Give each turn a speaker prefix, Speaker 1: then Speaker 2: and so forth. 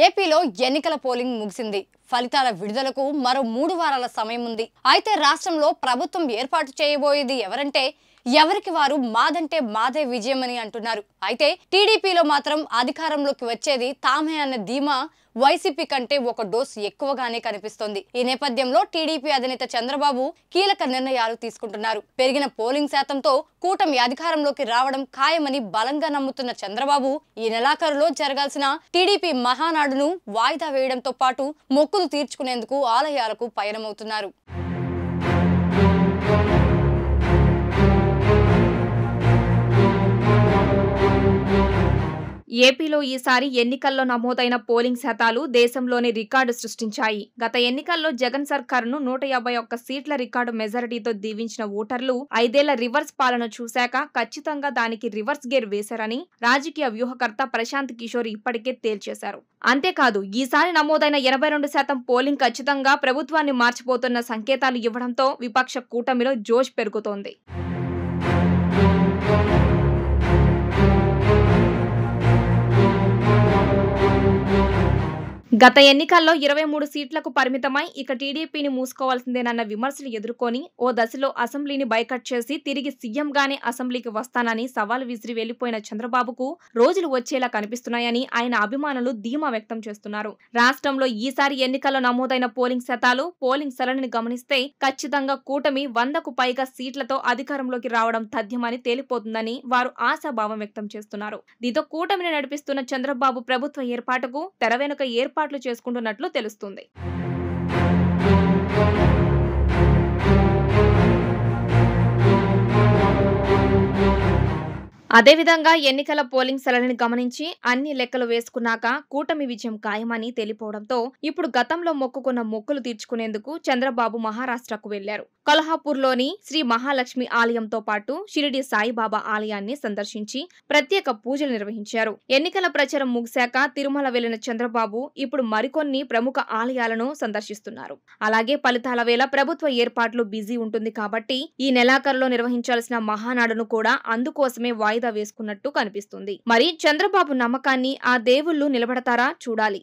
Speaker 1: ఏపీలో ఎన్నికల పోలింగ్ ముగిసింది. ఫలితాల విడుదలకు మరో 3 వారాల సమయం ఉంది. అయితే రాష్ట్రంలో ప్రభుత్వం ఏర్పాటు చేయబోయేది ఎవరంటే ఎవరికి వారు మాదంటే మాదే విజయమని అంటున్నారు. అయితే టీడీపీలో మాత్రం అధికారంలోకి వచ్చేది తామే అన్న ధీమా వైసీపీ కంటే ఒక డోస్ ఎక్కువగానే కనిపిస్తోంది. ఈ నేపథ్యంలో టీడీపీ అధినేత చంద్రబాబు కీలక నిర్ణయాలు తీసుకుంటున్నారు. పెరిగిన పోలింగ్ శాతంతో కూటమి అధికారంలోకి రావడం ఖాయమని బలంగా నమ్ముతున్న చంద్రబాబు ఈ నెలాఖరులో జరగాల్సిన టీడీపీ మహానాడును వాయిదా వేయడంతో పాటు మొక్కులు తీర్చుకునేందుకు ఆలయాలకు పయనమవుతున్నారు.
Speaker 2: ఏపీలో ఈసారి ఎన్నికల్లో నమోదైన పోలింగ్ శాతాలు దేశంలోనే రికార్డు సృష్టించాయి. గత ఎన్నికల్లో జగన్ సర్కారును 151 సీట్ల రికార్డు మెజారిటీతో దీవించిన ఓటర్లు 5 ఏళ్ల రివర్స్ పాలన చూశాక ఖచ్చితంగా దానికి రివర్స్ గేర్ వేశారని రాజకీయ వ్యూహకర్త ప్రశాంత్ కిషోర్ ఇప్పటికే తేల్చేశారు. అంతేకాదు ఈసారి నమోదైన 82% పోలింగ్ ఖచ్చితంగా ప్రభుత్వాన్ని మార్చిపోతున్న సంకేతాలు ఇవ్వడంతో విపక్ష కూటమిలో జోష్ పెరుగుతోంది. గత ఎన్నికల్లో 23 సీట్లకు పరిమితమై ఇక టీడీపీని మూసుకోవాల్సిందేనన్న విమర్శలు ఎదుర్కొని ఓ దశలో అసెంబ్లీని బైకట్ చేసి తిరిగి సీఎంగానే అసెంబ్లీకి వస్తానని సవాల్ విసిరి వెళ్లిపోయిన చంద్రబాబుకు రోజులు వచ్చేలా కనిపిస్తున్నాయని ఆయన అభిమానులు ధీమా వ్యక్తం చేస్తున్నారు. రాష్ట్రంలో ఈసారి ఎన్నికల్లో నమోదైన పోలింగ్ శాతాలు, పోలింగ్ సరళిని గమనిస్తే ఖచ్చితంగా కూటమి 100కు పైగా సీట్లతో అధికారంలోకి రావడం తథ్యమని తేలిపోతుందని వారు ఆశాభావం వ్యక్తం చేస్తున్నారు. దీంతో కూటమిని నడిపిస్తున్న చంద్రబాబు ప్రభుత్వ ఏర్పాటుకు తెర వెనుక ఏర్పాట్లు చేసుకుంటున్నట్లు తెలుస్తుంది. అదేవిధంగా ఎన్నికల పోలింగ్ సరళిని గమనించి అన్ని లెక్కలు వేసుకున్నాక కూటమి విజయం ఖాయమని తేలిపోవడంతో ఇప్పుడు గతంలో మొక్కుకున్న మొక్కులు తీర్చుకునేందుకు చంద్రబాబు మహారాష్ట్రకు వెళ్లారు. కొల్హాపూర్లోని శ్రీ మహాలక్ష్మి ఆలయంతో పాటు షిరిడి సాయిబాబా ఆలయాన్ని సందర్శించి ప్రత్యేక పూజలు నిర్వహించారు. ఎన్నికల ప్రచారం ముగిశాక తిరుమల వెళ్లిన చంద్రబాబు ఇప్పుడు మరికొన్ని ప్రముఖ ఆలయాలను సందర్శిస్తున్నారు. అలాగే ఫలితాల వేళ ప్రభుత్వ ఏర్పాట్లు బిజీ ఉంటుంది కాబట్టి ఈ నెలాఖరులో నిర్వహించాల్సిన మహానాడును కూడా అందుకోసమే వాయిదా వేసుకున్నట్టు కనిపిస్తుంది. మరి చంద్రబాబు నమ్మకాన్ని ఆ దేవుళ్లు నిలబడతారా చూడాలి.